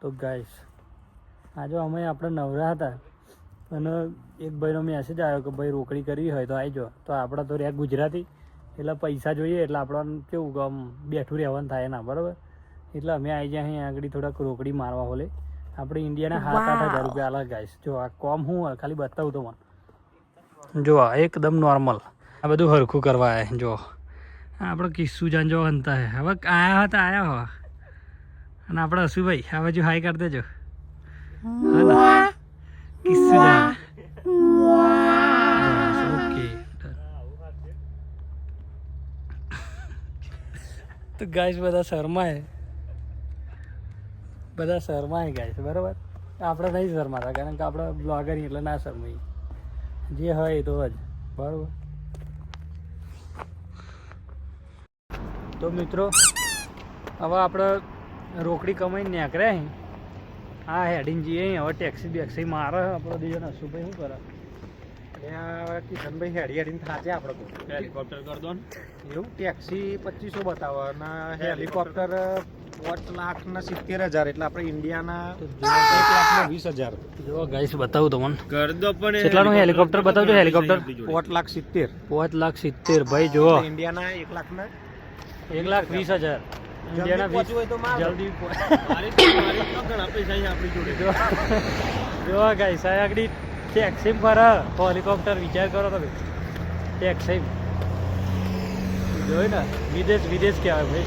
તો ગાઈસ આજે અમે આપણે નવરા હતા અને એક ભાઈનો મેસેજ આવ્યો કે ભાઈ રોકડી કરવી હોય તો આવજો. તો આપણે તો રહ્યા ગુજરાતી એટલે પૈસા જોઈએ એટલે આપણને કેવું કે આમ બેઠું રહેવાનું થાય ના બરાબર. એટલે અમે આવી જાય અહીં આગળ થોડાક રોકડી મારવા હોલે. આપણે ઇન્ડિયાના 7-8 હજાર રૂપિયા અલગ ગાઈસ. જો આ કોમ હું ખાલી બતાવું તો મને જો એકદમ નોર્મલ આ બધું હરખું કરવા આવે. જો આપણે કિસ્સું જાણજો અંતા હે હવે આયા હતા આયા હો અને આપણે હસુભાઈ આ બાજુ હાઈ કરી દેજો. કિસ્સું જાણ ઓકે. તો ગાઈસ બધા શર્માય ગાઈસ બરાબર. આપણે નહીં શરમાતા કારણ કે આપણે બ્લોગર એટલે ના શરમાઈ જે હોય એ તો જ બરાબર. તો મિત્રો હવે આપણે રોકડી કમાઈને નીકળ્યા અહીં હા હેડીને જઈએ હવે ટેક્સી બેક્સી મારે આપણો દીજો નસુભાઈ શું કરે ત્યાં કિશનભાઈ હેડીને થાચે આપણે તો હેલિકોપ્ટર કરી દો ને એવું ટેક્સી 2500 બતાવે અને હેલિકોપ્ટર 5,70,000 એટલે આપણે ઇન્ડિયાના 1,20,000. જો ગાઈસ બતાવું તમને કર દો પણ કેટલાનું હેલિકોપ્ટર બતાવજો. હેલિકોપ્ટર 5,70,000 5,70,000 ભાઈ જુઓ ઇન્ડિયાના 1,00,000 1,20,000 ઇન્ડિયાના પહોંચવું હોય તો મારો. જલ્દી મારી ઘણા પૈસા અહીં આપણી જોડે જો ગાઈસ આ આગળ ટેક્સી પર હેલિકોપ્ટર વિચાર કરો તમે ટેક્સી જોઈ ને વિદેશ કહેવાય ભાઈ.